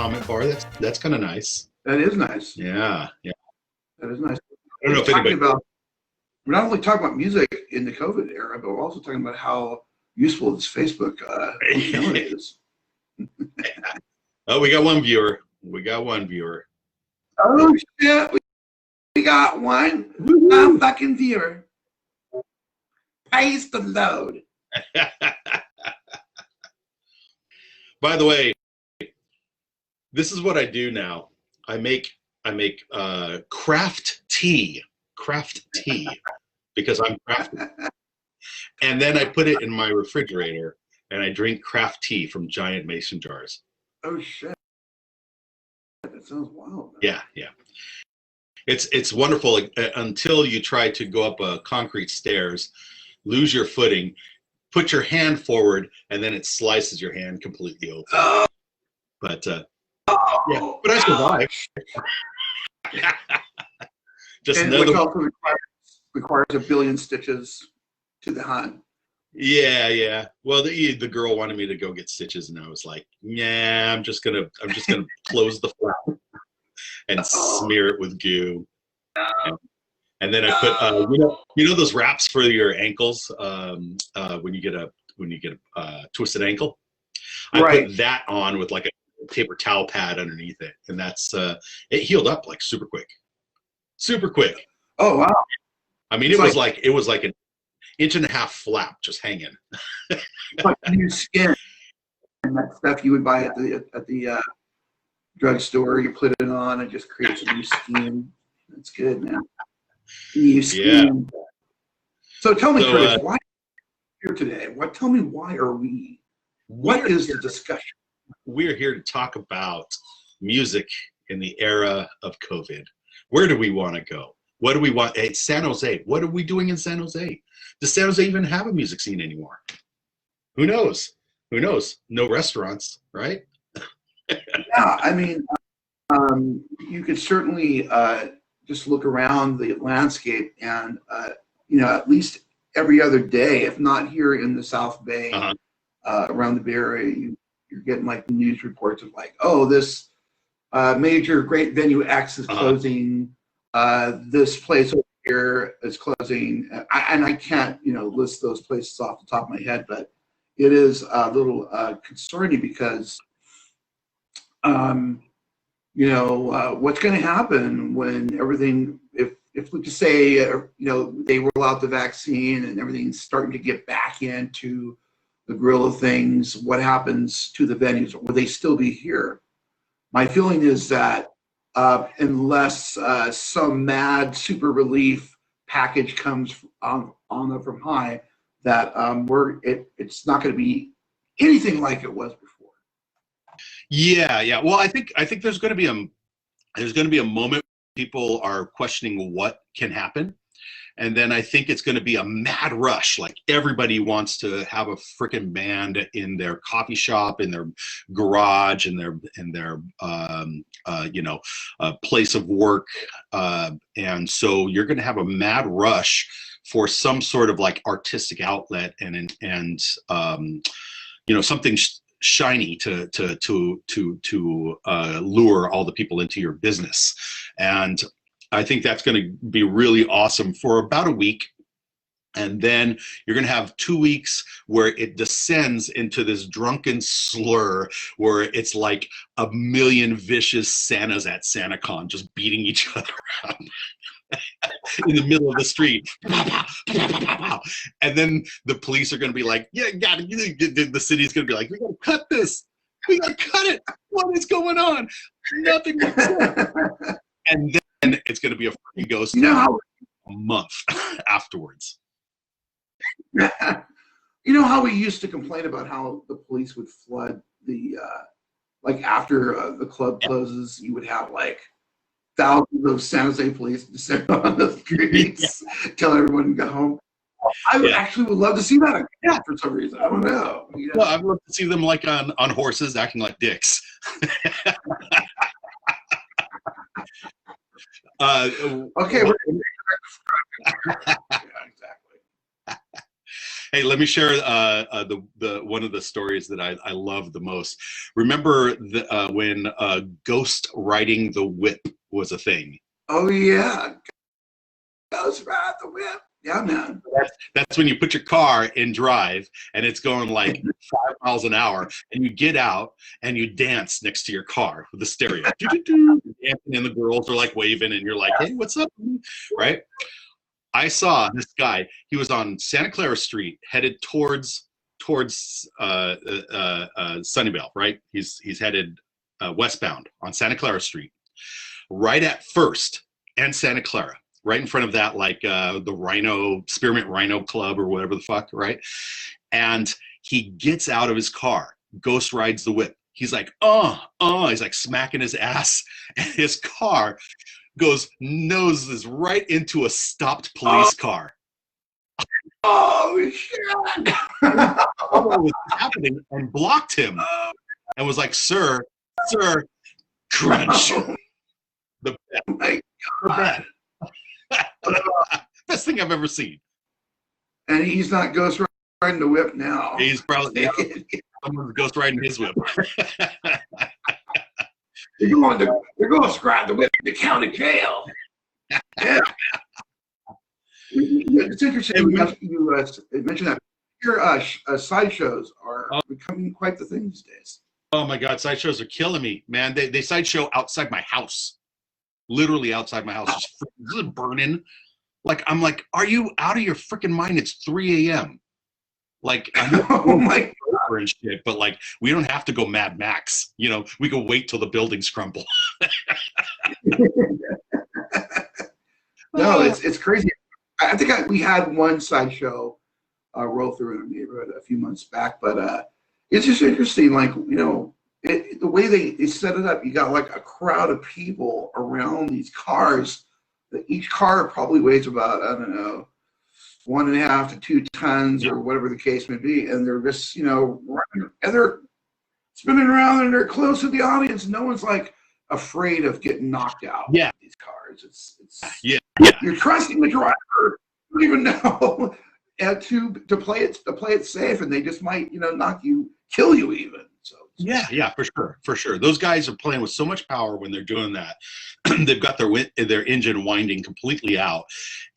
comment bar. That's kind of nice. That is nice. Yeah. That is nice. I don't know if anybody. We're not only talking about music in the COVID era, but we're also talking about how useful this Facebook functionality is. Oh, we got one viewer. Oh shit! We got one fucking viewer. Praise the load. By the way, this is what I do now. I make craft tea because I'm crafty. And then I put it in my refrigerator and I drink craft tea from giant mason jars. Oh shit. That sounds wild. Man. Yeah. It's wonderful until you try to go up concrete stairs, lose your footing, put your hand forward, and then it slices your hand completely open. Oh. But but I survived. Just and another. Which also requires a billion stitches to the hand. Yeah. Well, the girl wanted me to go get stitches, and I was like, "Yeah, I'm just gonna close the flap and smear it with goo." And then I put, you know those wraps for your ankles when you get a twisted ankle. I put that on with like a paper towel pad underneath it, and that's it healed up like super quick. Oh wow! I mean, it was like an 1.5 inch flap just hanging. Like new skin and that stuff you would buy at the drugstore. You put it on, and just creates a new skin. That's good, man. New skin. Yeah. So tell me, Curtis, why are you here today? Tell me, why are we? What is the discussion? We're here to talk about music in the era of COVID. Where do we want to go? What do we want? Hey, San Jose. What are we doing in San Jose? Does San Jose even have a music scene anymore? Who knows? No restaurants, right? Yeah, I mean, you could certainly just look around the landscape and, at least every other day, if not here in the South Bay, around the Bay Area, you're getting like news reports of like, oh, this major great venue X is closing. This place over here is closing. And I can't, list those places off the top of my head, but it is a little concerning because, what's going to happen when everything, if we could say, they roll out the vaccine and everything's starting to get back into the grill of things, what happens to the venues? Will they still be here? My feeling is that unless some mad super relief package comes on from high, that it's not going to be anything like it was before. Yeah. Well, I think there's going to be a moment people are questioning what can happen. And then I think it's going to be a mad rush. Like everybody wants to have a freaking band in their coffee shop, in their garage, in their place of work. And so you're going to have a mad rush for some sort of like artistic outlet and something shiny to lure all the people into your business. And I think that's going to be really awesome for about a week. And then you're going to have 2 weeks where it descends into this drunken slur where it's like a million vicious Santas at SantaCon just beating each other around in the middle of the street. And then the police are going to be like, the city's going to be like, we got to cut this. We got to cut it. What is going on? Nothing. And then it's going to be a freaking ghost town a month afterwards. You know how we used to complain about how the police would flood the, after the club closes, you would have like thousands of San Jose police descend on the streets, tell everyone to go home. I actually would love to see that again for some reason. I don't know. Well, I'd love to see them like on horses acting like dicks. Okay. Yeah, exactly. Hey, let me share the one of the stories that I love the most. Remember when ghost riding the whip was a thing? Oh yeah, goes right the whip. Yeah, man. That's when you put your car in drive and it's going like 5 miles an hour, and you get out and you dance next to your car with the stereo. Dancing, and the girls are like waving, and you're like, "Hey, what's up?" Right? I saw this guy. He was on Santa Clara Street, headed towards Sunnyvale. Right? He's headed westbound on Santa Clara Street, right at First and Santa Clara. Right in front of that, like the Rhino, Spearmint Rhino Club or whatever the fuck, right? And he gets out of his car, ghost rides the whip. He's like, he's like smacking his ass, and his car noses right into a stopped police car. Oh shit! What was happening, and blocked him, and was like, sir, crunch. The best. Oh my God. Best thing I've ever seen. And he's not ghost riding the whip now. He's probably someone's ghost riding his whip. They're going to ride the whip to county jail. Yeah. It's interesting you mentioned that. Your sideshows are becoming quite the thing these days. Oh my God, sideshows are killing me, man. They sideshow outside my house. Literally outside my house, just burning. Like, I'm like, are you out of your freaking mind? It's 3 a.m. Like, oh my God. And shit, but like, we don't have to go Mad Max. You know, we can wait till the buildings crumble. No, it's crazy. I think we had one sideshow roll through in our neighborhood a few months back, but it's just interesting. Like, you know, the way they set it up, you got like a crowd of people around these cars. Each car probably weighs about, I don't know, 1.5 to 2 tons or whatever the case may be. And they're just, you know, running, and they're spinning around, and they're close to the audience. No one's like afraid of getting knocked out. Yeah. These cars. It's you're trusting the driver. You don't even know to play it safe, and they just might, you know, kill you even. So yeah, for sure. Those guys are playing with so much power when they're doing that. They've got their engine winding completely out,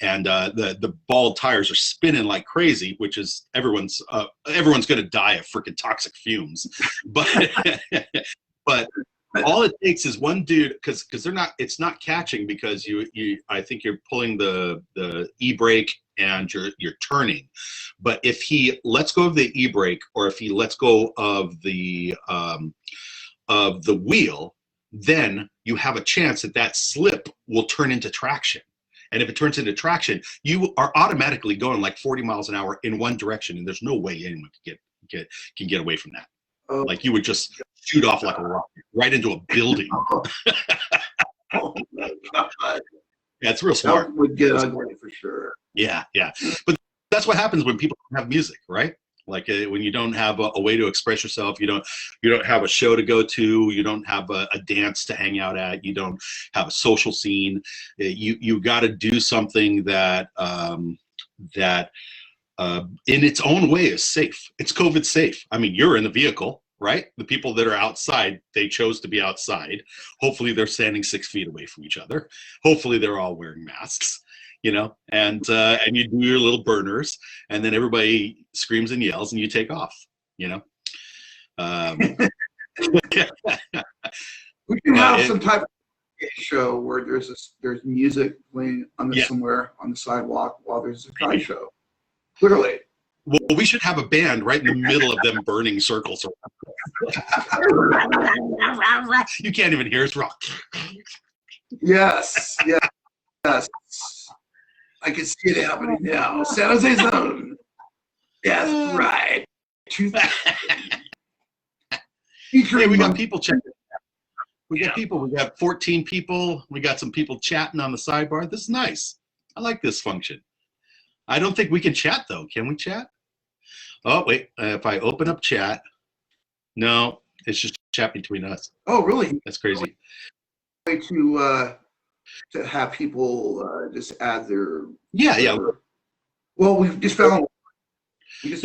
and the bald tires are spinning like crazy, which is everyone's going to die of freaking toxic fumes. But but all it takes is one dude, because it's not catching, because I think you're pulling the e-brake and you're turning. But if he lets go of the e-brake, or if he lets go of the wheel, then you have a chance that slip will turn into traction. And if it turns into traction, you are automatically going like 40 miles an hour in one direction, and there's no way anyone can get away from that. Like, you would just shoot off like a rocket right into a building. oh my God. Yeah, it's real smart. That would get ugly for sure. Yeah. But that's what happens when people don't have music, right? Like, when you don't have a way to express yourself, you don't have a show to go to, you don't have a dance to hang out at, you don't have a social scene. You got to do something that in its own way is safe. It's COVID safe. I mean, you're in the vehicle, right? The people that are outside, they chose to be outside. Hopefully they're standing 6 feet away from each other. Hopefully they're all wearing masks, you know, and you do your little burners, and then everybody screams and yells, and you take off, you know. We can have some type of show where there's music playing somewhere on the sidewalk while there's a car show. Literally. Well, we should have a band right in the middle of them burning circles. You can't even hear us rock. Yes. I can see it happening now. San Jose Zone. Yes, right. Hey, we got people checking. We got 14 people. We got some people chatting on the sidebar. This is nice. I like this function. I don't think we can chat, though. Can we chat? Oh, wait. If I open up chat, no, it's just chat between us. Oh, really? That's crazy. Way to have people just add their... Yeah. Well, we've just found There's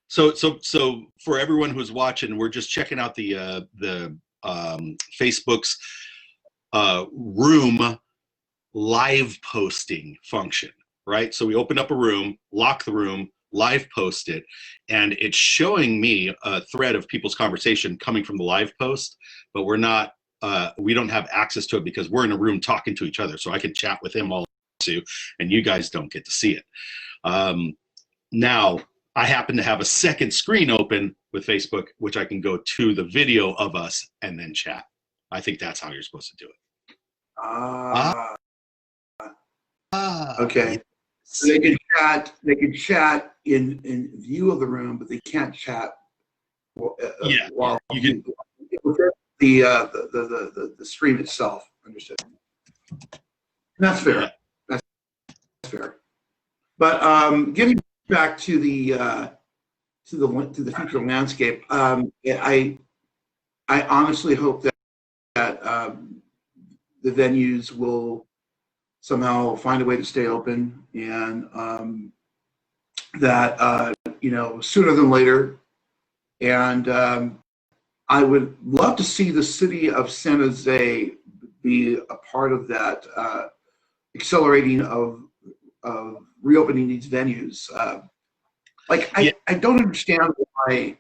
so for everyone who's watching, we're just checking out the Facebook's room live posting function, right? So we open up a room, lock the room, live post it, and it's showing me a thread of people's conversation coming from the live post, but we're not, we don't have access to it because we're in a room talking to each other. So I can chat with him all too, and you guys don't get to see it. Now, I happen to have a second screen open with Facebook, which I can go to the video of us and then chat. I think that's how you're supposed to do it. Okay. So they can chat. They can chat in view of the room, but they can't chat. While you can the stream itself. Understood. And that's fair. Yeah. That's fair. But getting back to the future landscape, I honestly hope that the venues will somehow find a way to stay open, and that sooner than later. And I would love to see the city of San Jose be a part of that accelerating of reopening these venues. I don't understand why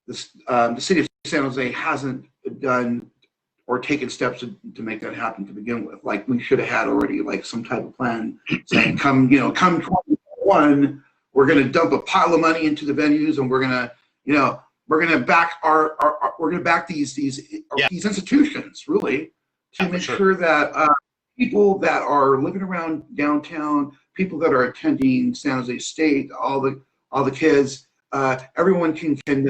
the city of San Jose hasn't done or taken steps to make that happen to begin with. Like, we should have had already like some type of plan saying, come 2021, we're going to dump a pile of money into the venues, and we're going to back we're going to back these institutions, really, to make sure that people that are living around downtown, people that are attending San Jose State, all the kids, everyone can then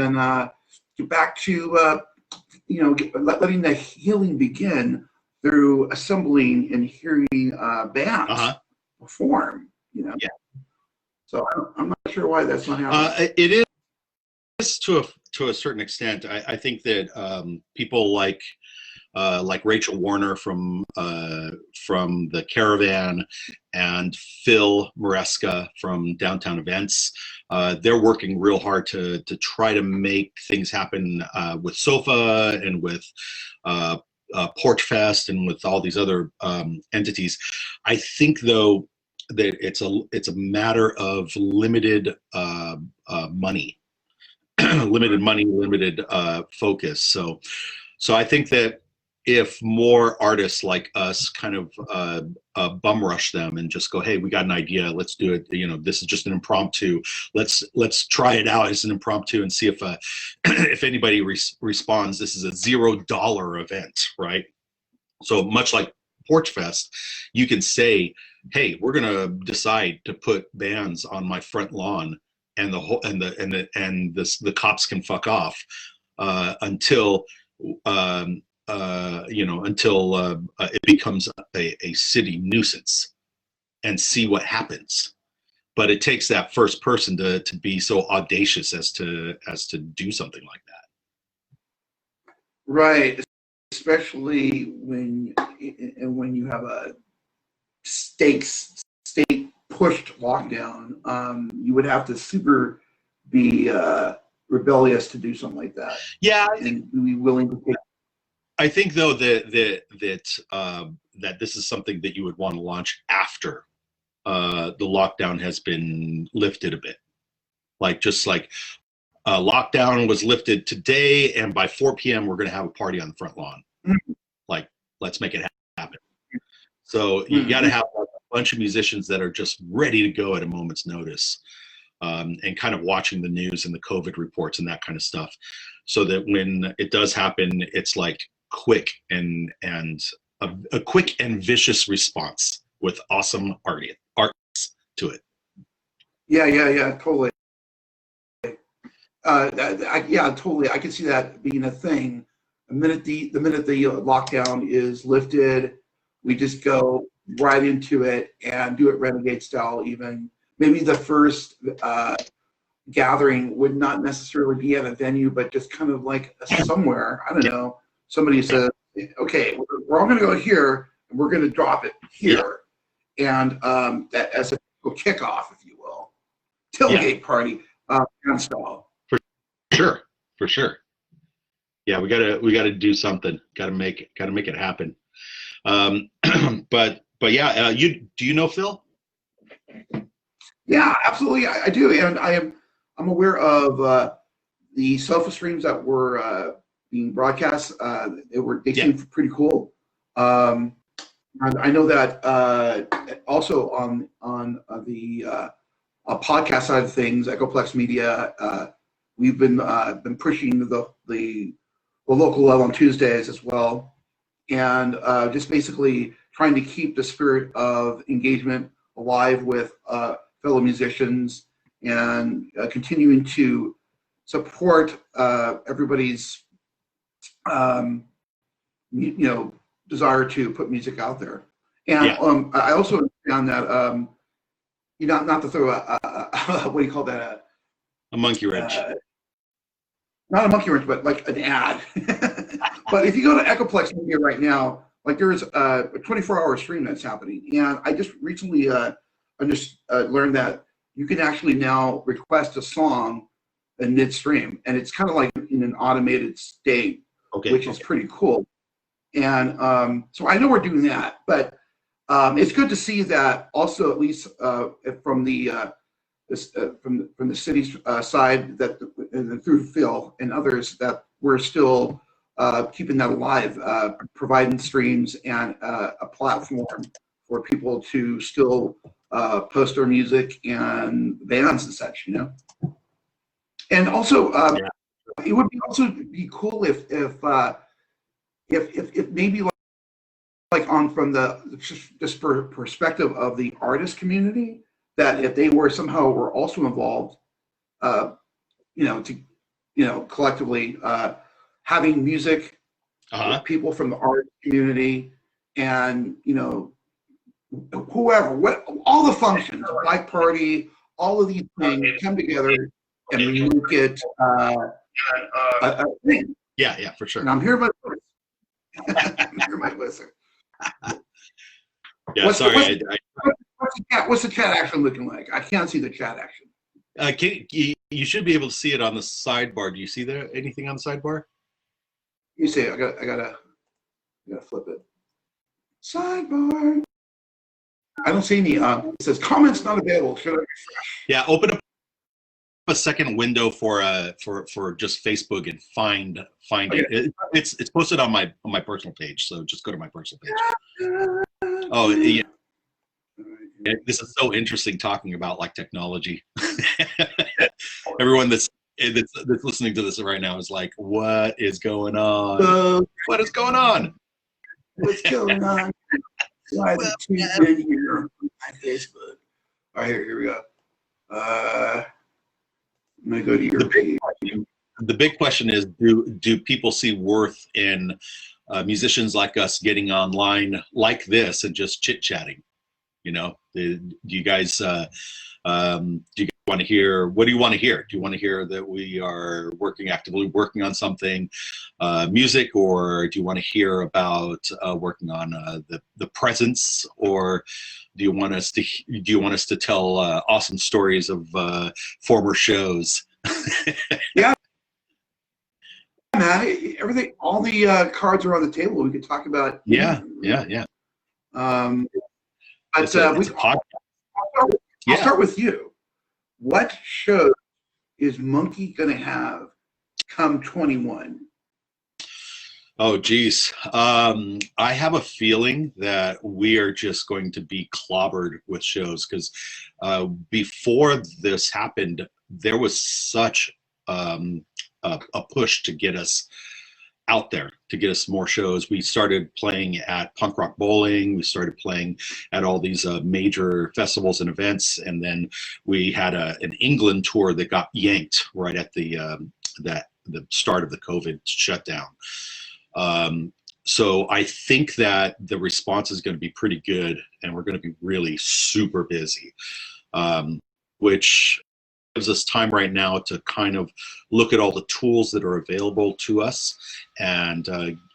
get back to letting the healing begin through assembling and hearing bands perform. So I'm not sure why that's not happening. It is to a certain extent. I think that people like Rachel Warner from the Caravan and Phil Maresca from Downtown Events, they're working real hard to try to make things happen with SOFA and with Porch Fest and with all these other entities. I think, though, that it's a matter of limited money, limited focus. So I think that if more artists like us kind of bum rush them and just go, hey, we got an idea, let's do it. This is just an impromptu. Let's try it out as an impromptu and see if anybody responds. This is a $0 event, right? So much like Porch Fest, you can say, hey, we're gonna decide to put bands on my front lawn, and the cops can fuck off until it becomes a city nuisance, and see what happens. But it takes that first person to be so audacious as to do something like that. Right, especially when you have a state pushed lockdown. You would have to super be rebellious to do something like that. Yeah, and be willing to take. I think, though, that this is something that you would want to launch after the lockdown has been lifted a bit. Just like lockdown was lifted today, and by 4 p.m. we're going to have a party on the front lawn. Mm-hmm. Let's make it happen. So you got to have a bunch of musicians that are just ready to go at a moment's notice, and kind of watching the news and the COVID reports and that kind of stuff, so that when it does happen, it's like quick and a quick and vicious response with awesome arts to it. Yeah, totally. Totally. I can see that being a thing. The minute the lockdown is lifted, we just go right into it and do it renegade style. Even maybe the first gathering would not necessarily be at a venue, but just kind of like somewhere. I don't know. Somebody says, "Okay, we're all going to go here, and we're going to drop it here," and that as a kickoff, if you will. tailgate party kind of style. For sure. Yeah, we gotta do something. Gotta make it happen. But yeah, do you know Phil? Yeah, absolutely, I do, and I'm aware of the sofa streams that were being broadcast. They seemed pretty cool. And I know that also on the podcast side of things, Echoplex Media, we've been pushing the local level on Tuesdays as well, and just basically trying to keep the spirit of engagement alive with fellow musicians, and continuing to support everybody's desire to put music out there. And I also found that not to throw what do you call that, a monkey wrench. Not a monkey wrench, but like an ad. But if you go to Echoplex Media right now, like there's a 24-hour stream that's happening, and I just recently learned that you can actually now request a song in midstream, and it's kind of like in an automated state, which is pretty cool. And so I know we're doing that, but it's good to see that also, at least from the city's side, that through Phil and others, that we're still keeping that alive, providing streams and a platform for people to still post their music and bands and such, And also, it would be cool if maybe like on from the just perspective of the artist community, that if they were also involved, collectively having music with people from the art community, and whoever, all the functions, Black Party, all of these things come together and make it a thing. Yeah, for sure. And I'm here by I'm here by listen. Yeah, sorry. What's the chat action looking like? I can't see the chat action. You should be able to see it on the sidebar. Do you see there anything on the sidebar? You see it. I gotta flip it. Sidebar. I don't see any. It says comments not available. Should I refresh? Yeah, open up a second window for just Facebook and find it. It's posted on my personal page, so just go to my personal page. Oh yeah. This is so interesting, talking about like technology. Everyone that's listening to this right now is like, what is going on? What is going on? What's going on? Why the two in here on my Facebook? All right, here we go. I'm gonna go to your page. The big question is, do people see worth in musicians like us getting online like this and just chit-chatting? Do you guys want to hear? What do you want to hear? Do you want to hear that we are actively working on something, music, or do you want to hear about working on the presence, or do you want us to tell awesome stories of former shows? Yeah, man. Everything, all the cards are on the table. We could talk about. Yeah. But I'll start with you. What show is Monkey gonna have come 21? Oh, geez. I have a feeling that we are just going to be clobbered with shows, because before this happened, there was such a push to get us out there, to get us more shows. We started playing at Punk Rock Bowling. We started playing at all these major festivals and events, and then we had an England tour that got yanked right at the start of the COVID shutdown. So I think that the response is going to be pretty good, and we're going to be really super busy, which gives us time right now to kind of look at all the tools that are available to us and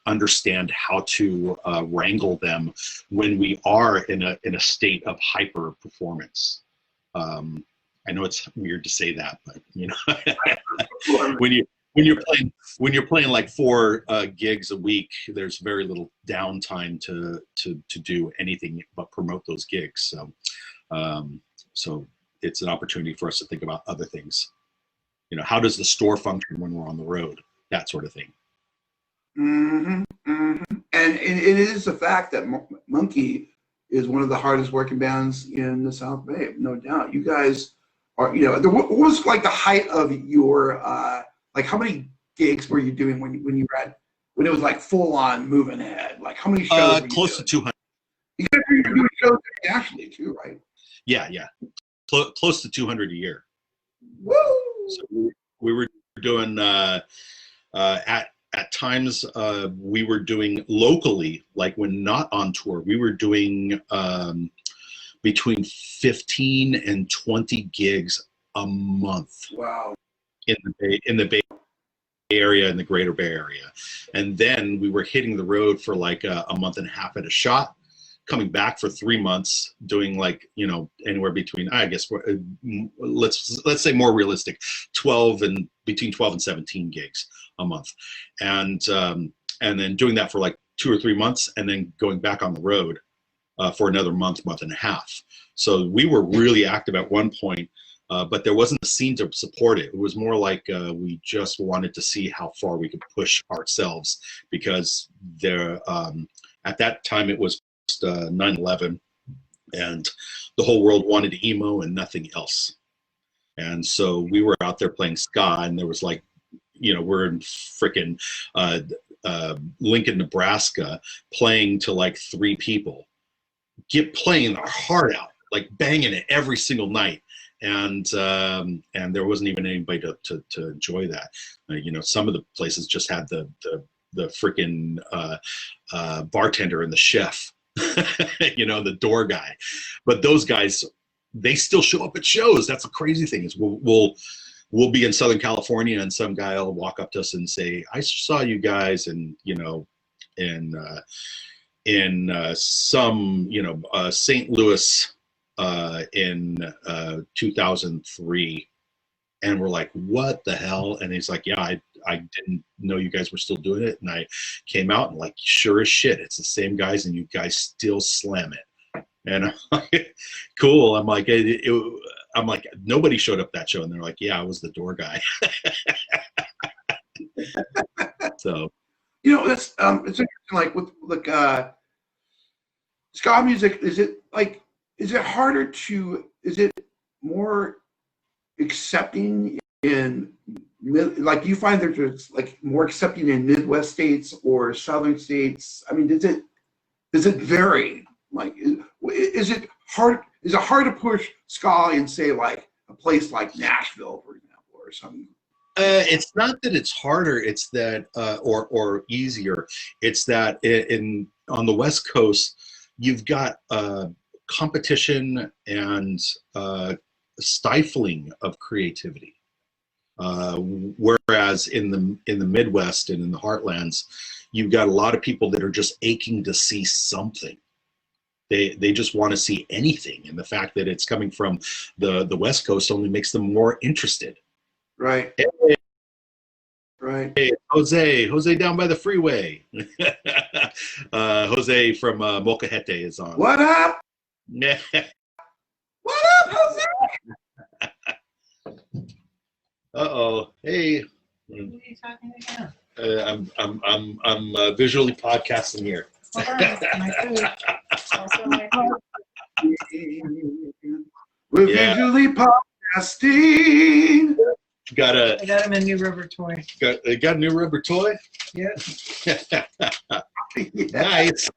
understand how to wrangle them when we are in a state of hyper performance. I know it's weird to say that, but you know, when you're playing like 4 gigs a week, there's very little downtime to do anything but promote those gigs. So so it's an opportunity for us to think about other things. You know, how does the store function when we're on the road? That sort of thing. Mm-hmm, mm-hmm. And it is a fact that Monkey is one of the hardest working bands in the South Bay, no doubt. You guys are, you know, what was like the height of your, like how many gigs were you doing when you were at, when it was like full on moving ahead? Like how many shows? Close to 200. You guys are doing shows internationally too, right? Yeah, yeah. Close to 200 a year. Woo! So we were doing at times we were doing locally, like when not on tour, we were doing between 15 and 20 gigs a month. Wow. In the Bay Area, in the Greater Bay Area, and then we were hitting the road for like a month and a half at a shot, coming back for 3 months, doing like, you know, anywhere between, I guess, let's say more realistic, between 12 and 17 gigs a month, and then doing that for like 2 or 3 months, and then going back on the road for another month and a half. So we were really active at one point, but there wasn't a scene to support it. It was more like we just wanted to see how far we could push ourselves, because there at that time it was 9/11, and the whole world wanted emo and nothing else. And so we were out there playing ska, and there was like, you know, we're in frickin' Lincoln, Nebraska, playing to like 3 people, playing our heart out, like banging it every single night. And there wasn't even anybody to enjoy that. You know, some of the places just had the frickin' bartender and the chef, you know, the door guy. But those guys, they still show up at shows. That's the crazy thing, is we'll be in Southern California, and some guy will walk up to us and say, I saw you guys, and you know, in some, you know, St. Louis in 2003. And we're like, what the hell? And he's like, yeah, I didn't know you guys were still doing it. And I came out, and like, sure as shit, it's the same guys, and you guys still slam it. And I'm like, cool. I'm like, I'm like, nobody showed up that show. And they're like, yeah, I was the door guy. So, you know, that's it's interesting. Like with like ska music, is it harder to? Is it more accepting in, like, do you find that it's like more accepting in Midwest states or Southern states? I mean, does it vary? Like, is it hard to push ska in, say, like a place like Nashville, for example, or something? It's not that it's harder, it's that or easier. It's that on the West Coast, you've got competition and stifling of creativity, whereas in the Midwest and in the Heartlands, you've got a lot of people that are just aching to see something. They just want to see anything, and the fact that it's coming from the West Coast only makes them more interested. Right. Hey, right. Hey, Jose down by the freeway. Jose from Molcajete is on. What up? Yeah. What up, Jose? Uh-oh. Hey. What are you talking about? I'm visually podcasting here. Hold on, my food. Also my food. We're visually podcasting. I got him a new rubber toy. Got a new rubber toy? Yeah. Nice.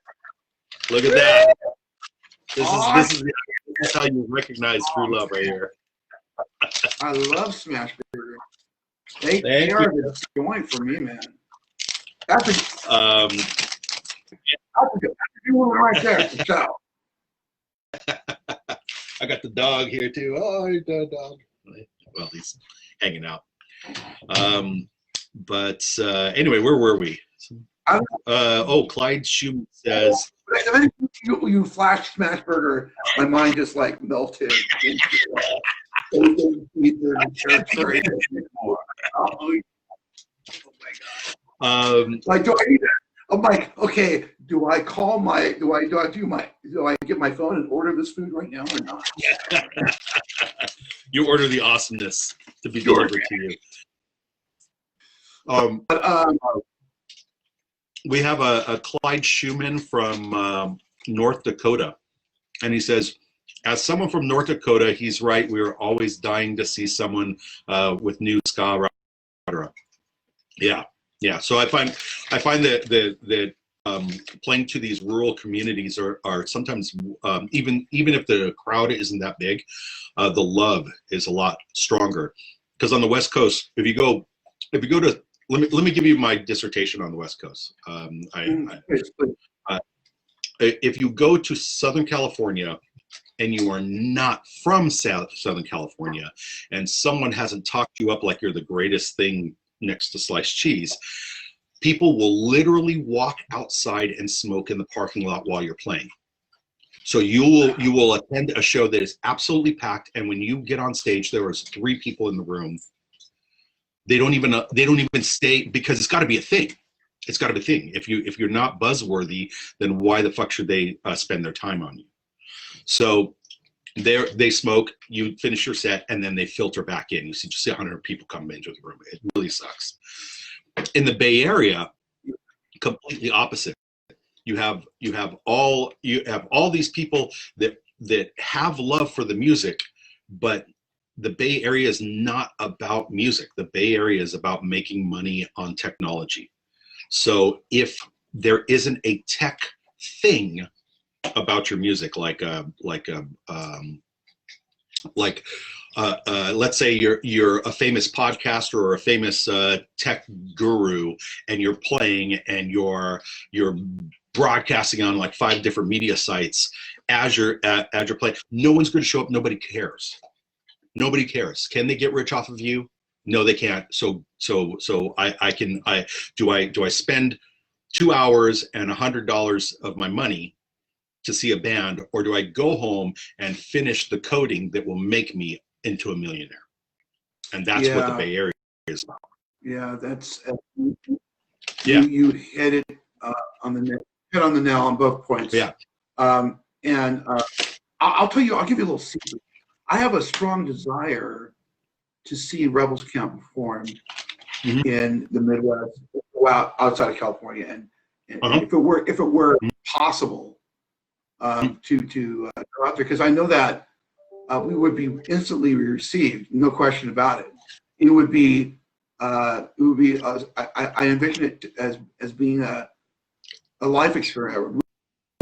Look at that. This is how you recognize true love right here. I love Smash Burger. They are the joint for me, man. That's a good one right there. So. I got the dog here too. Oh, you got a dog. Well, he's hanging out. But anyway, where were we? Clyde Schumann says. You flashed Smash Burger. My mind just like melted into the territory anymore. Oh my God. Like, do I need that? I'm like, okay, do I call my, do I get my phone and order this food right now or not? You order the awesomeness to be delivered to you. We have a Clyde Schumann from North Dakota, and he says, as someone from North Dakota, he's right. We are always dying to see someone with new ska. Yeah. Yeah, so I find that playing to these rural communities are sometimes even if the crowd isn't that big, the love is a lot stronger. Because on the West Coast, if you go to let me give you my dissertation on the West Coast. If you go to Southern California and you are not from Southern California, and someone hasn't talked you up like you're the greatest thing next to sliced cheese, people will literally walk outside and smoke in the parking lot while you're playing. So you will attend a show that is absolutely packed, and when you get on stage, there was 3 people in the room. They don't even stay, because it's got to be a thing. It's got to be a thing. If you're not buzzworthy, then why the fuck should they spend their time on you? So they smoke, you finish your set, and then they filter back in. You see 100 people come into the room. It really sucks. In the Bay Area, completely opposite. You have all these people that have love for the music, but the Bay Area is not about music. The Bay Area is about making money on technology. So if there isn't a tech thing about your music, let's say you're a famous podcaster or a famous tech guru, and you're playing and you're broadcasting on like 5 different media sites as you're playing. No one's going to show up. Nobody cares. Nobody cares. Can they get rich off of you? No, they can't. So do I spend 2 hours and $100 of my money to see a band, or do I go home and finish the coding that will make me into a millionaire? And that's what the Bay Area is about. Yeah, that's you hit it on the nail on both points. Yeah. I'll tell you, I'll give you a little secret. I have a strong desire to see Rebels Camp perform in the Midwest, outside of California, and if it were possible to go out there, because I know that we would be instantly received, no question about it. It would be I envision it as being a life experience, a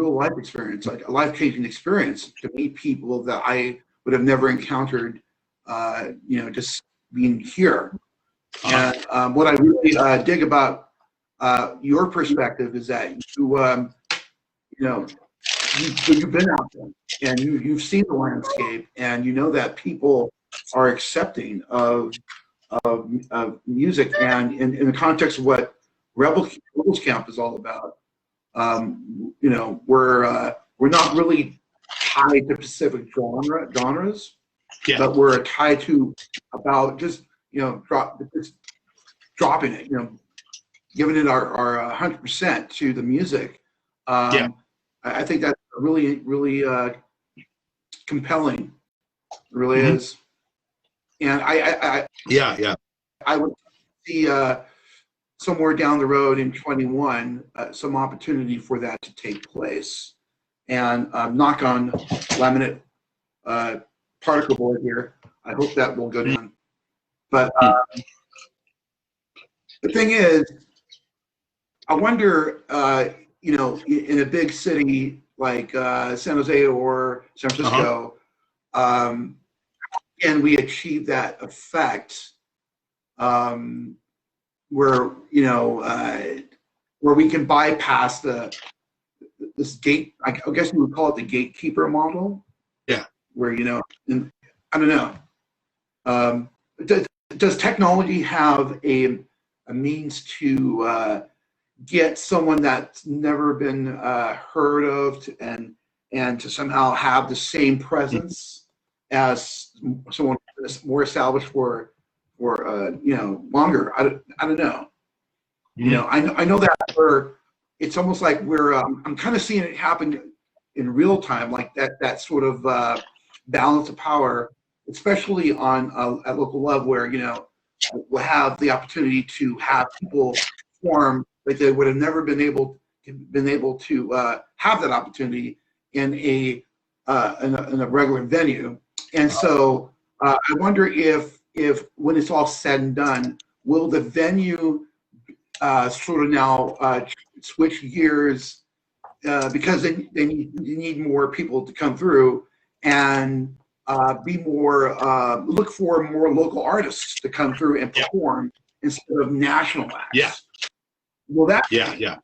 real life experience, like a life-changing experience, to meet people that I would have never encountered, just being here. And what I really dig about your perspective is that you've been out there and you've seen the landscape, and you know that people are accepting of music, and in the context of what Rebels Camp is all about. We're not really tied to specific genres, but we're tied to about just dropping it, giving it our 100% to the music. I think that's really, really compelling. It really is. And I would see somewhere down the road in 21 some opportunity for that to take place. And knock on laminate particle board here. I hope that will go down. But the thing is, I wonder, in a big city like San Jose or San Francisco, can we achieve that effect where we can bypass this gate? I guess we would call it the Gatekeeper Model. Yeah. Where I don't know. Does technology have a means to get someone that's never been heard of and to somehow have the same presence as someone more established for you know, longer. I don't know. You know, I know that it's almost like I'm kind of seeing it happen in real time, like that sort of balance of power, especially on at local level, where, you know, we'll have the opportunity to have people form like they would have never been able to have that opportunity in a regular venue. And so I wonder if when it's all said and done, will the venue sort of now switch gears because they need more people to come through and be more look for more local artists to come through and perform instead of national acts. Yeah. Well, that. Yeah.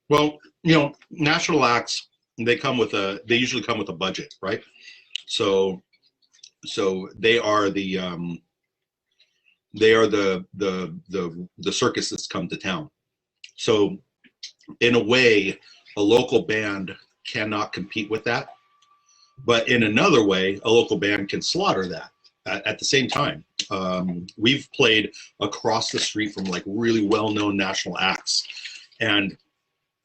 Well, you know, national acts, they usually come with a budget, right? So they are the circus that's come to town. So in a way, a local band cannot compete with that. But in another way, a local band can slaughter that at the same time. We've played across the street from like really well-known national acts and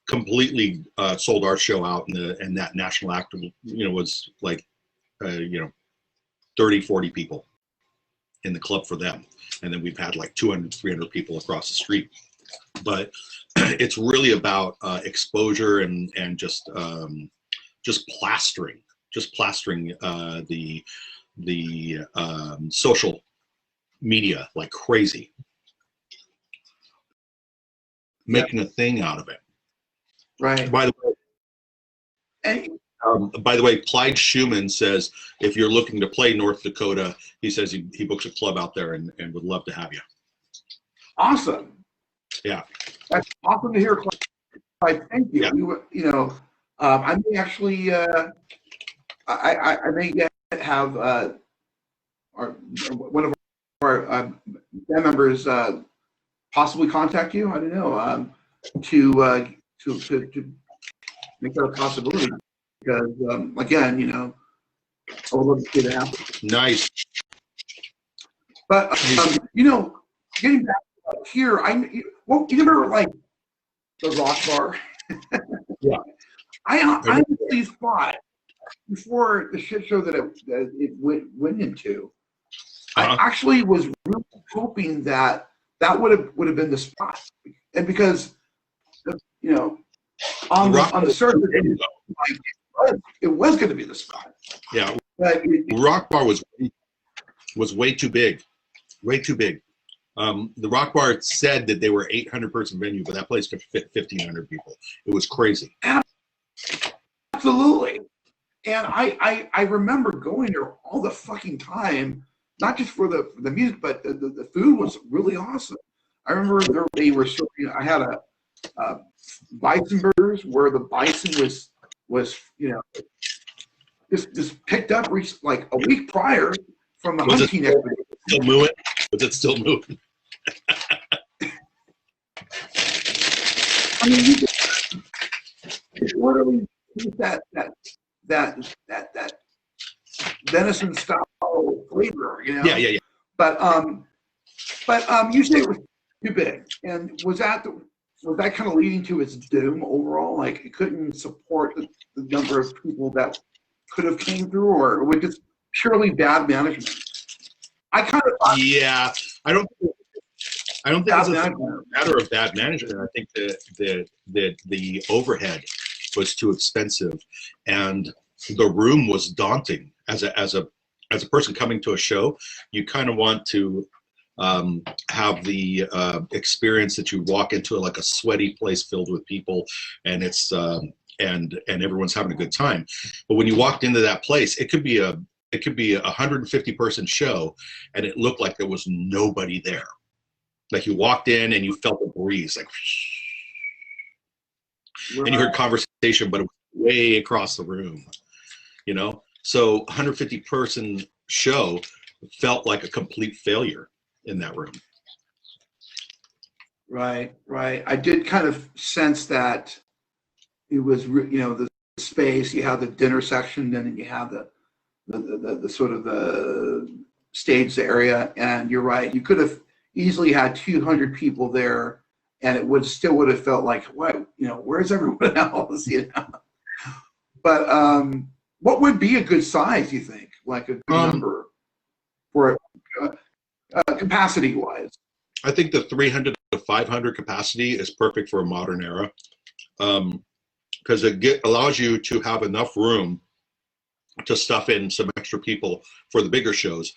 completely sold our show out, and that national act, you know, was like, you know, 30, 40 people in the club for them. And then we've had like 200, 300 people across the street. But it's really about exposure and just plastering the social media like crazy, making a thing out of it. Right. By the way, Clyde Schumann says if you're looking to play North Dakota, he says he books a club out there and would love to have you. Awesome. Yeah. That's awesome to hear, Clyde. Thank you. Yeah. You know, I may actually, I may have one of our band members possibly contact you. I don't know, to make that a possibility, because again, you know, I would love to see that happen. Nice. But you know, getting back here, you remember like the Rock Bar? Yeah. I honestly thought before the shit show that it went into, I actually was really hoping that would have been the spot, and because you know, on the surface, it was going to be the spot. Yeah, but Rock Bar was way too big, way too big. The Rock Bar said that they were 800-person venue, but that place could fit 1,500 people. It was crazy. Absolutely. And I remember going there all the fucking time, not just for the music, but the food was really awesome. I remember they were serving, I had a bison burgers where the bison was you know, just picked up like a week prior from the hunting expedition. Still moving? Was it still moving? I mean, you could literally use that venison style flavor, you know. Yeah. But you say it was too big, and was that kind of leading to its doom overall? Like it couldn't support the number of people that could have came through, or was it purely bad management? I kind of thought, yeah. I don't think it's a matter of bad management. I think that the overhead was too expensive, and the room was daunting. As a person coming to a show, you kind of want to have the experience that you walk into like a sweaty place filled with people, and it's and everyone's having a good time. But when you walked into that place, it could be a 150-person show, and it looked like there was nobody there. Like you walked in and you felt a breeze, like, and you heard conversation, but it was way across the room, you know? So 150-person show felt like a complete failure in that room. Right. I did kind of sense that it was, you know, the space, you have the dinner section, and then you have the the sort of the stage area. And you're right, you could have easily had 200 people there, and it would have felt like, what, where's everyone else? But what would be a good size, you think, like a good number for capacity wise? I think the 300 to 500 capacity is perfect for a modern era, because it allows you to have enough room to stuff in some extra people for the bigger shows.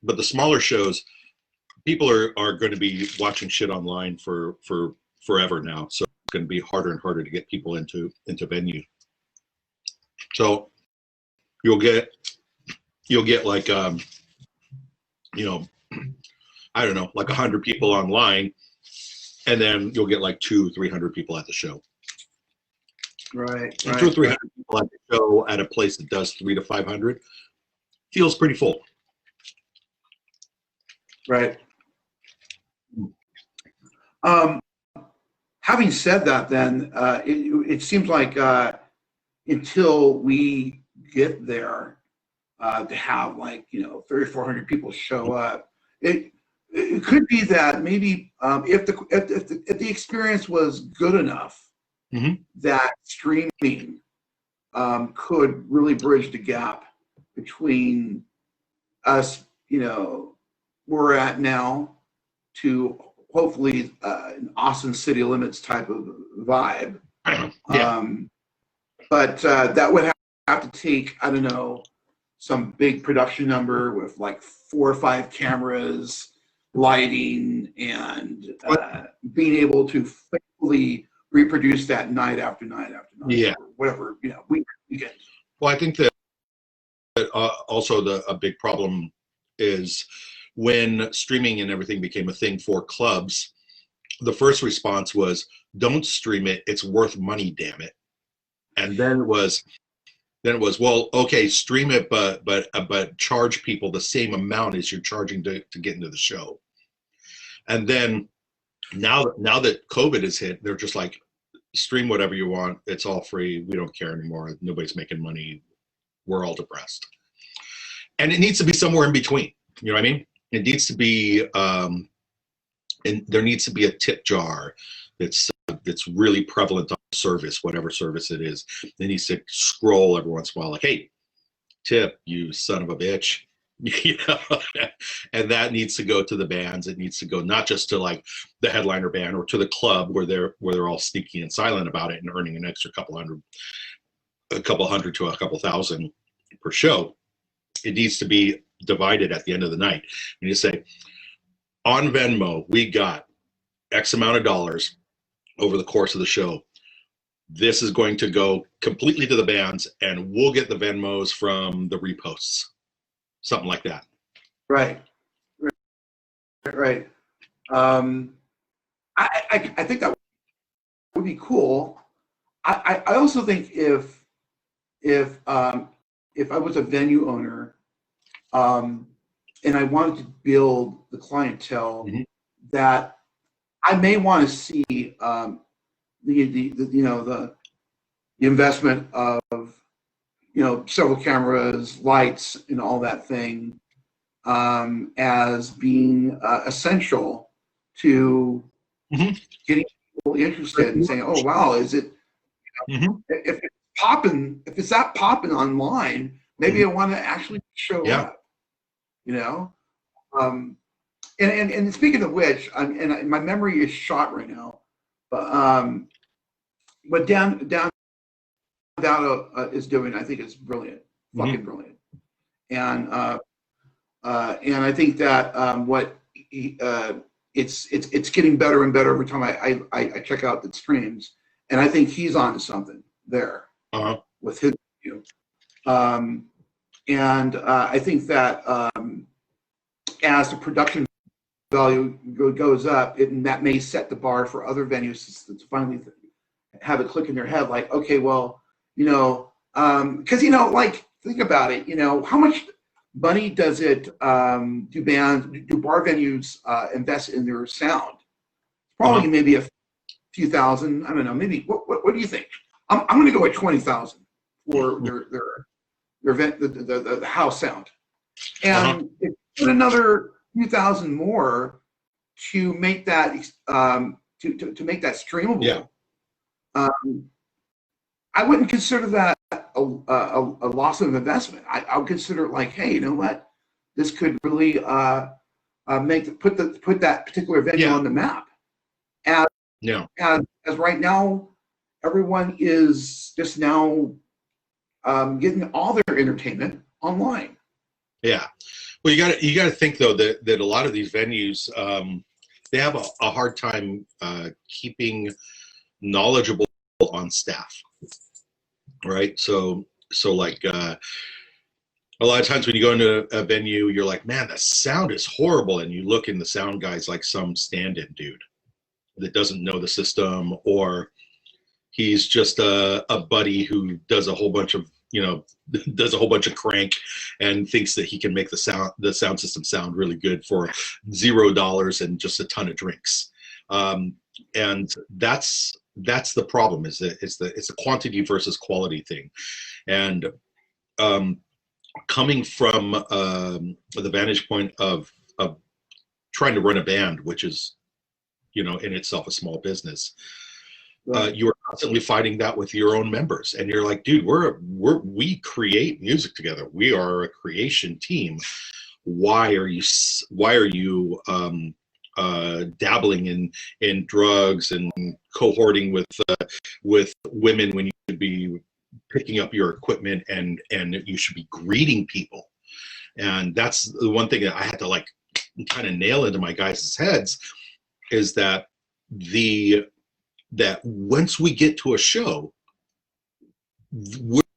But the smaller shows, people are going to be watching shit online for forever now, so it's going to be harder and harder to get people into venue. So you'll get like I don't know, like 100 people online, and then you'll get like 200-300 people at the show. Right. 200 or 300 people at the show at a place that does 300 to 500 feels pretty full. Right. Having said that, then it seems like until we get there to have like 300-400 people show up, it could be that maybe if the experience was good enough, that streaming could really bridge the gap between us, we're at now, to hopefully an Austin city limits type of vibe. Yeah. But that would have to take, I don't know, some big production number with like 4 or 5 cameras, lighting, and being able to faithfully reproduce that night after night after night. Yeah. Or whatever, weekend. Well, I think that also a big problem is when streaming and everything became a thing for clubs, the first response was, don't stream it, it's worth money, damn it. And then it was, well, okay, stream it, but charge people the same amount as you're charging to get into the show. And then now that COVID has hit, they're just like, stream whatever you want, it's all free, we don't care anymore, nobody's making money, we're all depressed. And it needs to be somewhere in between, you know what I mean? It needs to be, and there needs to be a tip jar that's really prevalent on service, whatever service it is. It needs to scroll every once in a while, like, hey, tip, you son of a bitch. And that needs to go to the bands. It needs to go not just to like the headliner band or to the club where they're all sneaky and silent about it and earning an extra couple hundred to a couple thousand per show. It needs to be divided at the end of the night. And you say, on Venmo, we got X amount of dollars over the course of the show. This is going to go completely to the bands, and we'll get the Venmos from the reposts. Something like that. Right. I think that would be cool. I also think if I was a venue owner, and I wanted to build the clientele, that I may want to see the investment of several cameras, lights, and all that thing as being essential to getting people interested and saying, "Oh wow, is it?" If it's popping, if it's that popping online, maybe I want to actually show up. And speaking of which, and my memory is shot right now, but down is doing, I think, is brilliant, fucking brilliant, and I think that it's getting better and better every time I check out the streams, and I think he's onto something there with his view, and I think that as the production value goes up, that may set the bar for other venues to finally have it click in their head, like, okay, well, because like, think about it, how much money does it do bar venues invest in their sound? Probably maybe a few thousand. I don't know. Maybe what do you think? I'm going to go at 20,000 for the house sound, and it put another few thousand more to make that to make that streamable. Yeah. I wouldn't consider that a loss of investment. I would consider it like, hey, you know what? This could really put that particular venue on the map. And as right now, everyone is just now getting all their entertainment online. Yeah. Well, you got to think though that a lot of these venues they have a hard time keeping knowledgeable on staff, right? So like a lot of times when you go into a venue, you're like, man, the sound is horrible, and you look and the sound guy's like some stand-in dude that doesn't know the system, or he's just a buddy who does a whole bunch of crank and thinks that he can make the sound system sound really good for $0 and just a ton of drinks. And that's the problem, is that it's a quantity versus quality thing. And coming from the vantage point of trying to run a band, which is, in itself a small business, you are constantly fighting that with your own members, and you're like, dude, we create music together. We are a creation team. Why are you dabbling in drugs and cohorting with women when you should be picking up your equipment and you should be greeting people? And that's the one thing that I had to like kind of nail into my guys' heads, is that that once we get to a show,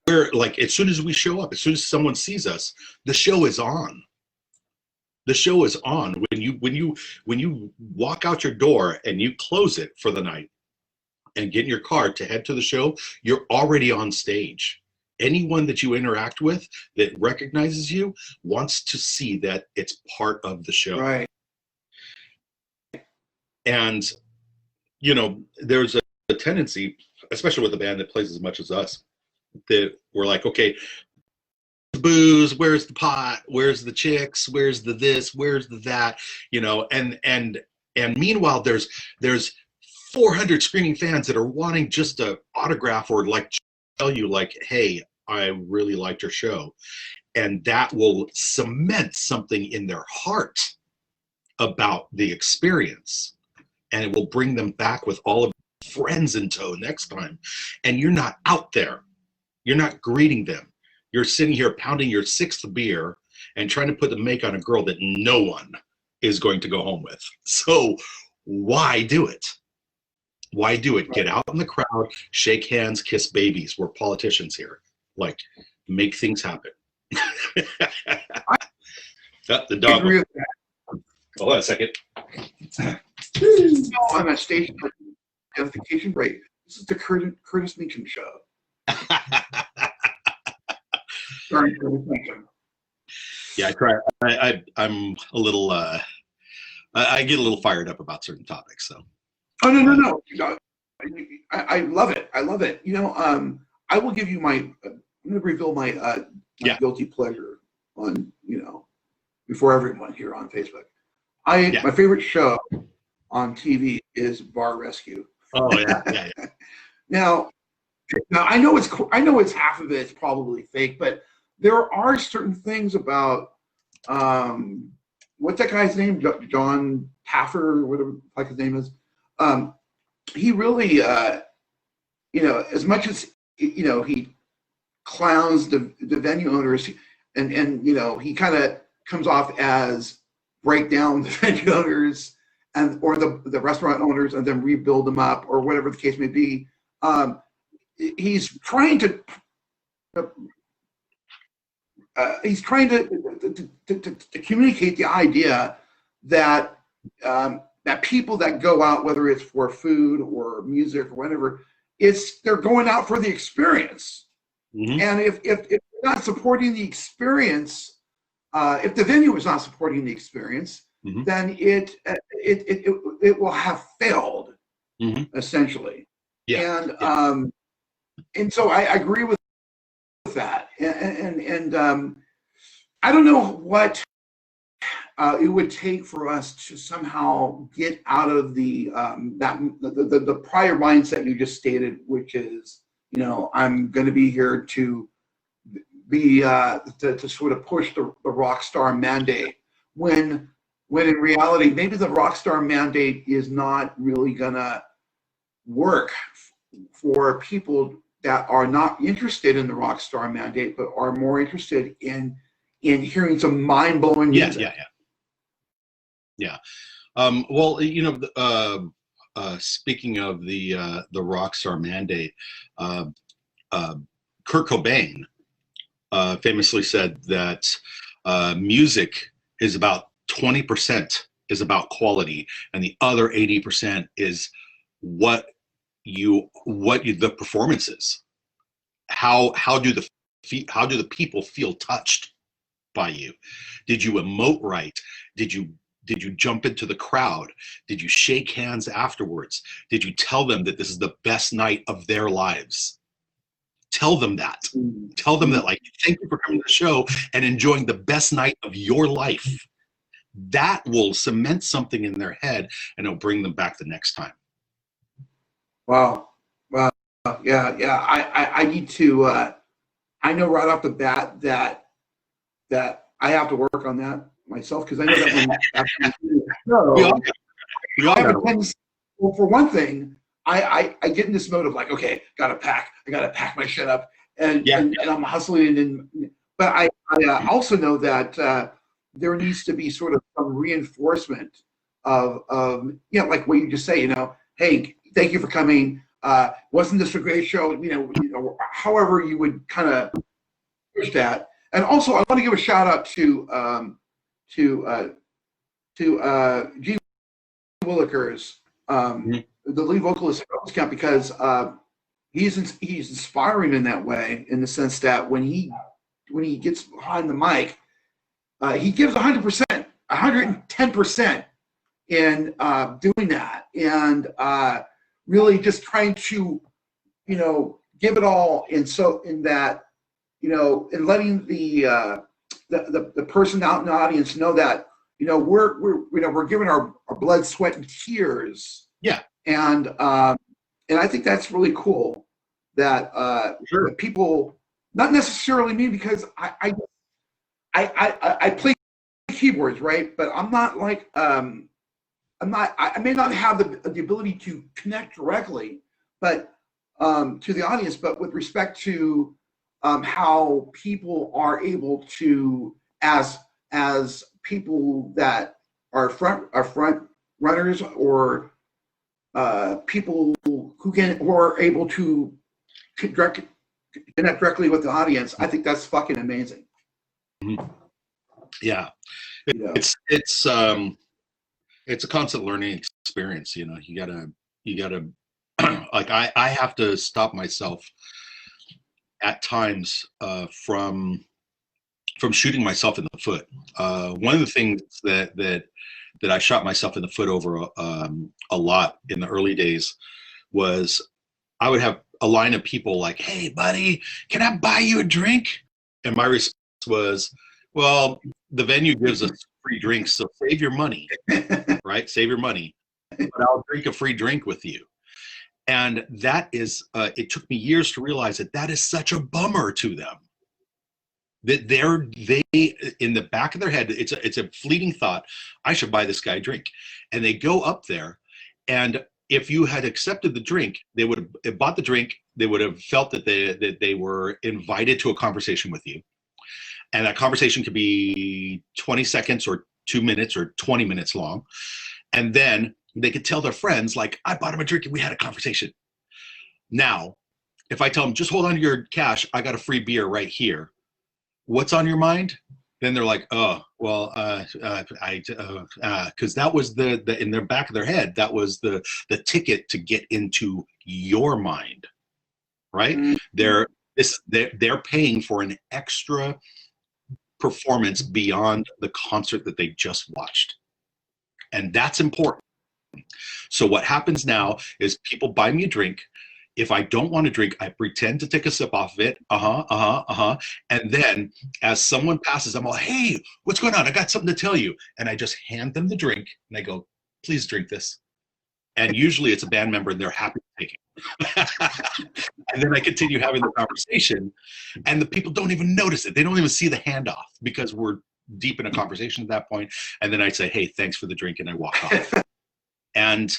we're like, as soon as we show up, as soon as someone sees us, the show is on. The show is on. When you walk out your door and you close it for the night and get in your car to head to the show, you're already on stage. Anyone that you interact with that recognizes you wants to see that it's part of the show. Right. And there's a tendency, especially with a band that plays as much as us, that we're like, okay, the booze, where's the pot, where's the chicks, where's the this, where's the that, and meanwhile there's 400 screaming fans that are wanting just a autograph or like tell you like, hey, I really liked your show, and that will cement something in their heart about the experience. And it will bring them back with all of their friends in tow next time. And you're not out there. You're not greeting them. You're sitting here pounding your 6th beer and trying to put the make on a girl that no one is going to go home with. So why do it? Why do it? Get out in the crowd, shake hands, kiss babies. We're politicians here. Like, make things happen. The dog. Hold on a second. On a station identification rate. This is the Curtis Meacham show. Sorry, Curtis Meacham. Yeah, I try. I'm a little. I get a little fired up about certain topics. So. Oh no! I love it. I love it. I will give you my. I'm going to reveal my guilty pleasure on before everyone here on Facebook. My favorite show on TV is Bar Rescue. Oh yeah. Now I know it's half of it's probably fake, but there are certain things about what's that guy's name? John Taffer, or whatever like his name is. He really, as much as he clowns the venue owners, and he kind of comes off as break down the venue owners or the restaurant owners and then rebuild them up, or whatever the case may be. He's trying to communicate the idea that that people that go out, whether it's for food or music or whatever, they're going out for the experience. Mm-hmm. And if they're not supporting the experience, if the venue is not supporting the experience, mm-hmm. then it will have failed, mm-hmm. essentially. Yeah. And so I agree with that. I don't know what it would take for us to somehow get out of the prior mindset you just stated, which is, I'm going to be here to be to sort of push the rock star mandate, when in reality maybe the rock star mandate is not really gonna work for people that are not interested in the rock star mandate, but are more interested in hearing some mind-blowing music. Yeah. Well, speaking of the rock star mandate, Kurt Cobain famously said that music is about 20% is about quality, and the other 80% is what the performance is. How do the people feel touched by you? Did you emote right? Did you jump into the crowd? Did you shake hands afterwards? Did you tell them that this is the best night of their lives? Tell them that. Tell them that, like, thank you for coming to the show and enjoying the best night of your life. That will cement something in their head, and it'll bring them back the next time. Wow. Yeah. I need to. I know right off the bat that I have to work on that myself, because I know that when after we all have a tendency. Well, for one thing, I get in this mode of like, okay, I gotta pack my shit up, and I'm hustling, but I also know that there needs to be sort of some reinforcement of like what you just say, hey, thank you for coming. Wasn't this a great show? However you would kind of push that. And also, I want to give a shout out to G. Willikers, the lead vocalist of Kamp, because he's inspiring in that way, in the sense that when he gets behind the mic, he gives 100%, 110% in doing that, and really just trying to give it all, in that in letting the person out in the audience know that we're giving our blood, sweat, and tears. Yeah. And I think that's really cool that Sure. that people, not necessarily me, because I play keyboards, right? But I'm not like I may not have the ability to connect directly, but to the audience, but with respect to how people are able to, as people that are front runners, or people who are able to connect directly with the audience. I think that's fucking amazing. Yeah, it's a constant learning experience. You gotta like I have to stop myself at times from shooting myself in the foot. One of the things that I shot myself in the foot over a lot in the early days was I would have a line of people like, "Hey, buddy, can I buy you a drink?" And my response was, "Well, the venue gives us free drinks, so save your money, right? Save your money, but I'll drink a free drink with you." And that is, it took me years to realize that is such a bummer to them. That they in the back of their head, it's a fleeting thought, I should buy this guy a drink. And they go up there, and if you had accepted the drink, they would have bought the drink, they would have felt that they were invited to a conversation with you. And that conversation could be 20 seconds or 2 minutes or 20 minutes long. And then they could tell their friends, like, I bought him a drink and we had a conversation. Now, if I tell them, just hold on to your cash, I got a free beer right here, what's on your mind? Then they're like, oh, well, because that was the in their back of their head, that was the ticket to get into your mind, right? Mm-hmm. They're paying for an extra performance beyond the concert that they just watched, and that's important. So what happens now is people buy me a drink, if I don't want to drink, I pretend to take a sip off of it. And then as someone passes, I'm all, hey, what's going on? I got something to tell you. And I just hand them the drink and I go, please drink this. And usually it's a band member and they're happy to take it. And then I continue having the conversation and the people don't even notice it. They don't even see the handoff because we're deep in a conversation at that point. And then I say, hey, thanks for the drink. And I walk off. And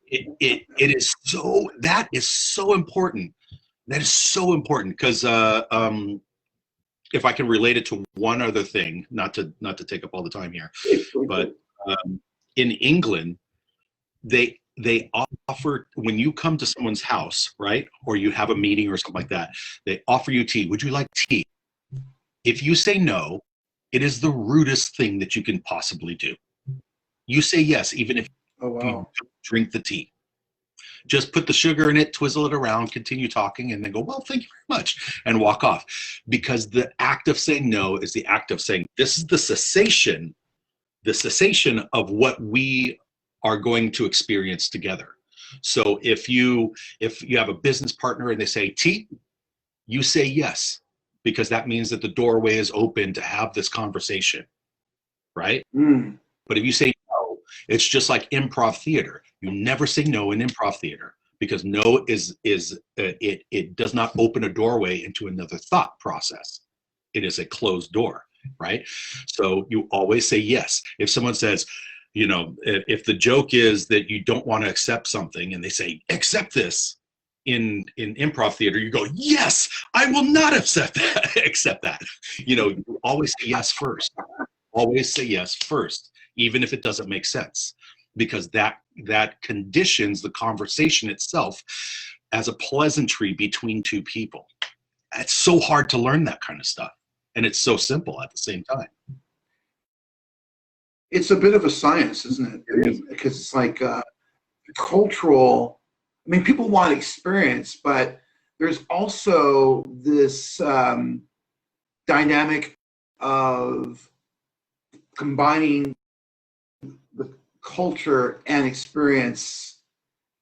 it is so, that is so important. That is so important because if I can relate it to one other thing, not to take up all the time here, but in England, they offer, when you come to someone's house, right, or you have a meeting or something like that, they offer you tea. Would you like tea? If you say no, it is the rudest thing that you can possibly do. You say yes, even if you don't drink the tea. Just put the sugar in it, twizzle it around, continue talking, and then go, well, thank you very much, and walk off. Because the act of saying no is the act of saying, this is the cessation of what we are going to experience together. So if you have a business partner and they say tea, you say yes, because that means that the doorway is open to have this conversation, right? But if you say no, it's just like improv theater. You never say no in improv theater because no it does not open a doorway into another thought process. It is a closed door, right? So you always say yes. If someone says, you know, if the joke is that you don't want to accept something and they say, accept this in improv theater, you go, yes, I will not accept that. You know, you always say yes first. Always say yes first, even if it doesn't make sense, because that conditions the conversation itself as a pleasantry between two people. It's so hard to learn that kind of stuff. And it's so simple at the same time. It's a bit of a science, isn't it? I mean, because it's like cultural. I mean, people want experience, but there's also this dynamic of combining the culture and experience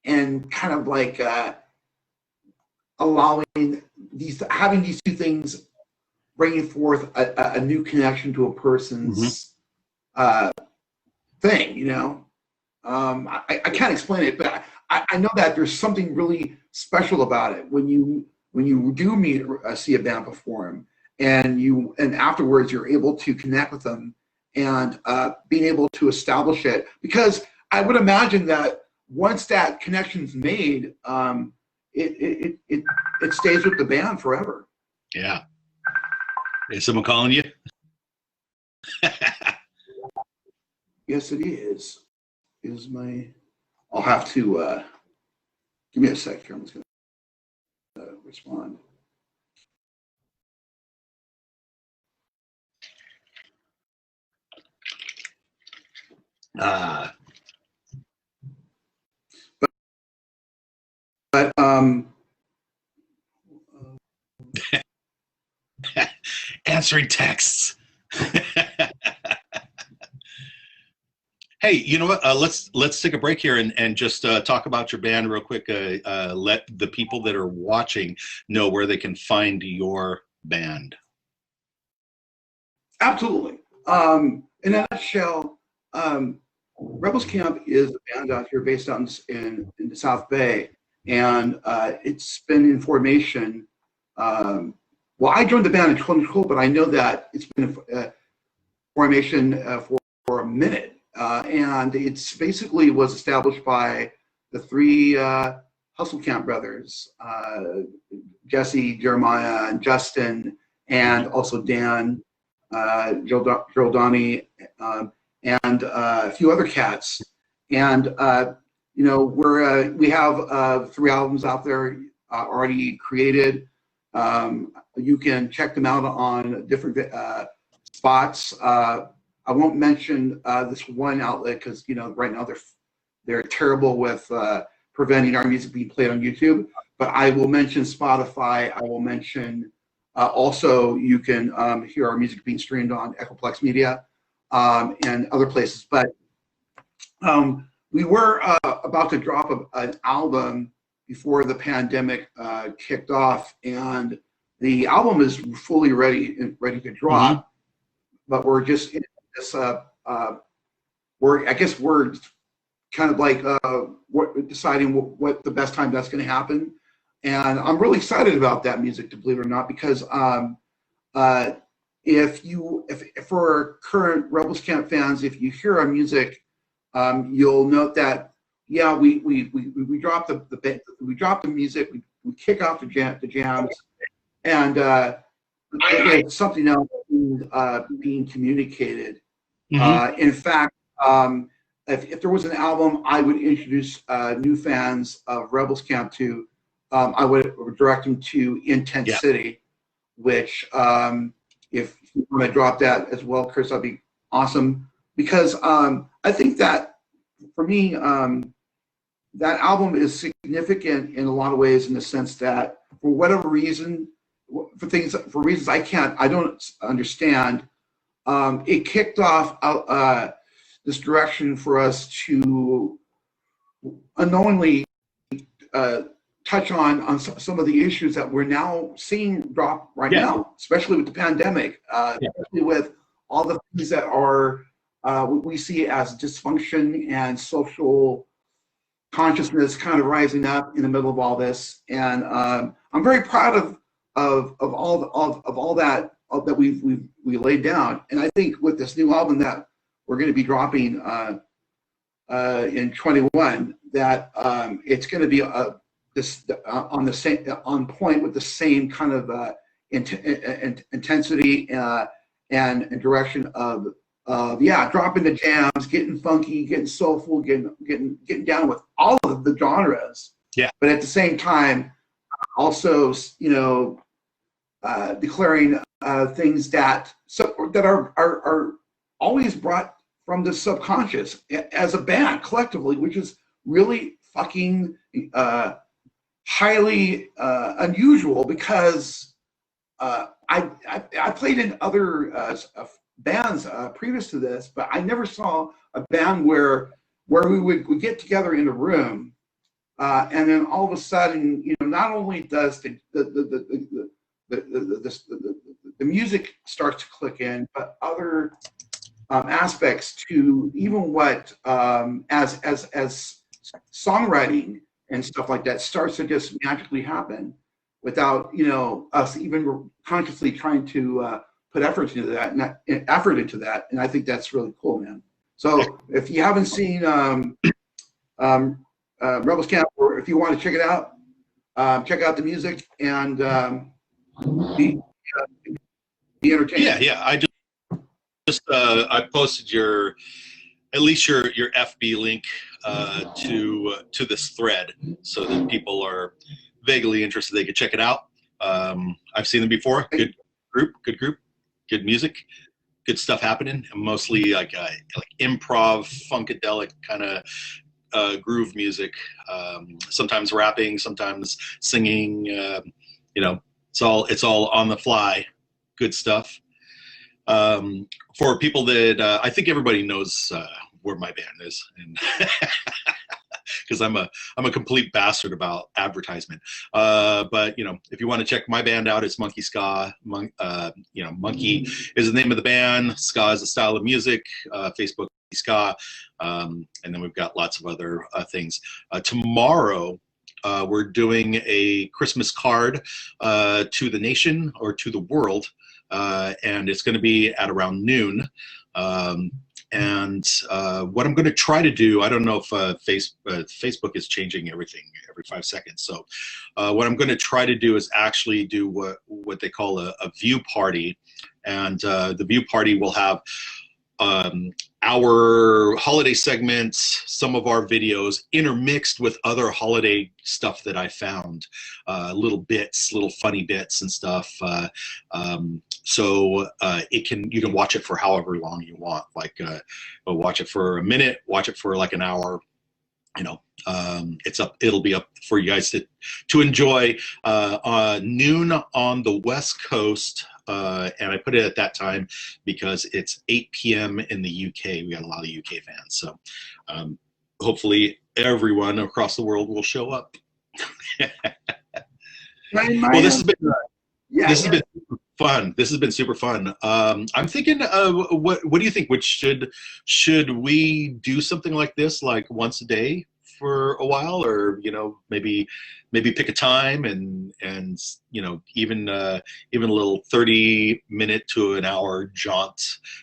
and kind of like having these two things bringing forth a new connection to a person's thing, you know. I can't explain it, but I know that there's something really special about it when you do see a band perform, and afterwards you're able to connect with them and being able to establish it, because I would imagine that once that connection's made, it stays with the band forever. Yeah. Is someone calling you? Yes, it is. I'll have to give me a sec here. I'm just going to respond. But answering texts. Hey, you know what? Let's take a break here and just talk about your band real quick. Let the people that are watching know where they can find your band. Absolutely. In a nutshell, Rebels Camp is a band out here based out in the South Bay, and it's been in formation. Well, I joined the band in 2012, but I know that it's been in formation for a minute. And it's basically was established by the three Hustle Camp brothers, Jesse, Jeremiah, and Justin, and also Dan, Joe Donnie, and a few other cats. And you know, we have 3 albums out there already created. You can check them out on different spots. I won't mention this one outlet because, you know, right now they're terrible with preventing our music being played on YouTube. But I will mention Spotify. I will mention also you can hear our music being streamed on Echoplex Media and other places. But we were about to drop an album before the pandemic kicked off, and the album is fully ready to drop. But we're just in this. I guess we're kind of like deciding what the best time that's going to happen, and I'm really excited about that music, to believe it or not, because if for current Rebels Camp fans, if you hear our music, you'll note that we drop the music, we kick off the jams, and it's something else being communicated. In fact, if there was an album I would introduce new fans of Rebels Camp to, I would direct them to Intent City, which if you want to drop that as well, Chris, that'd be awesome. Because I think that for me, that album is significant in a lot of ways, in the sense that for whatever reason, for reasons I don't understand, it kicked off this direction for us to unknowingly touch on some of the issues that we're now seeing drop right now, especially with the pandemic, especially with all the things that are we see as dysfunction and social consciousness kind of rising up in the middle of all this. And I'm very proud of all that we laid down. And I think with this new album that we're going to be dropping in 21, that it's going to be on point with the same kind of intensity and direction of dropping the jams, getting funky, getting soulful, getting down with all of the genres. Yeah. But at the same time, also declaring things that are always brought from the subconscious as a band collectively, which is really fucking highly unusual, because I played in other bands previous to this, but I never saw a band where we would get together in a room, and then all of a sudden, not only does the music starts to click in, but other aspects to even what as songwriting and stuff like that starts to just magically happen without us even consciously trying to put effort into that, and I think that's really cool, man. So if you haven't seen Rebels Camp, or if you want to check it out, check out the music and be entertained. Yeah. I just I posted at least your FB link to this thread, so that people are vaguely interested. They could check it out. I've seen them before. Good group, good music, good stuff happening. Mostly like improv, funkadelic kind of groove music. Sometimes rapping, sometimes singing. It's all on the fly. Good stuff. For people that I think everybody knows where my band is, and because I'm a complete bastard about advertisement. But if you want to check my band out, it's Monkey Ska. Monkey is the name of the band. Ska is the style of music. Facebook Ska, and then we've got lots of other things. Tomorrow, we're doing a Christmas card to the nation, or to the world, and it's going to be at around noon. And what I'm going to try to do, I don't know if Facebook is changing everything every 5 seconds. So what I'm going to try to do is actually do what they call a view party. And the view party will have our holiday segments, some of our videos intermixed with other holiday stuff that I found, little funny bits and stuff. So you can watch it for however long you want. Like watch it for a minute, watch it for like an hour. It'll be up for you guys to enjoy noon on the West Coast. And I put it at that time because it's 8 p.m. in the UK. We got a lot of UK fans. So hopefully everyone across the world will show up. Well, this has been yeah, this has been super fun. This has been super fun. I'm thinking, what do you think? Should we do something like this, like once a day for a while, or maybe pick a time and even a little 30-minute to an hour jaunt,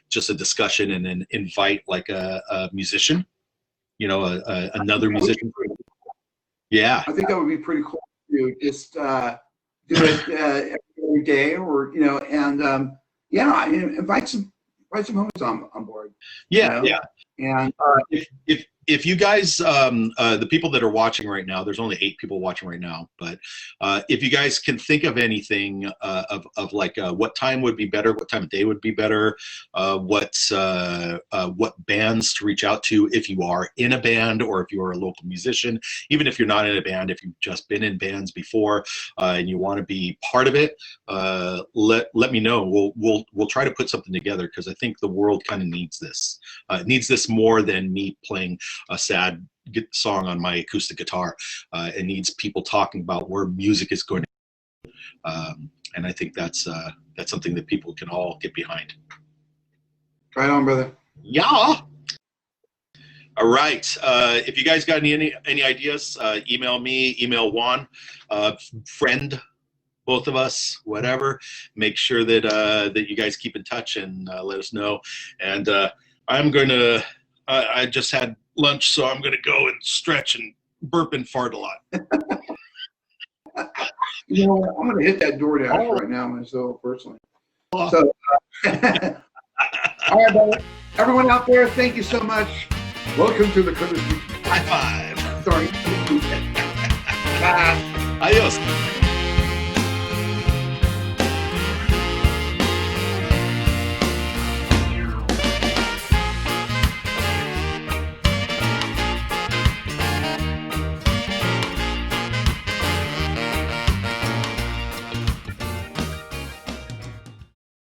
just a discussion, and then invite like a musician, another musician. Yeah, I think that would be pretty cool to just do it every day, or and invite some homies on board. yeah. And If you guys, the people that are watching right now, there's only 8 people watching right now, but if you guys can think of anything of like what time would be better, what time of day would be better, what bands to reach out to if you are in a band, or if you are a local musician, even if you're not in a band, if you've just been in bands before and you want to be part of it, let me know. We'll try to put something together, because I think the world kind of needs this. It needs this more than me playing a sad song on my acoustic guitar. It needs people talking about where music is going to, and I think that's something that people can all get behind. Right on, brother. Yeah. All right. If you guys got any ideas, email me, email Juan, friend, both of us, whatever. Make sure that you guys keep in touch and let us know. And I'm going to. I just had lunch, so I'm going to go and stretch and burp and fart a lot. I'm going to hit that DoorDash right now myself, personally. So, all right, brother. Everyone out there, thank you so much. Welcome to the Dakota. High five. Sorry. Adios.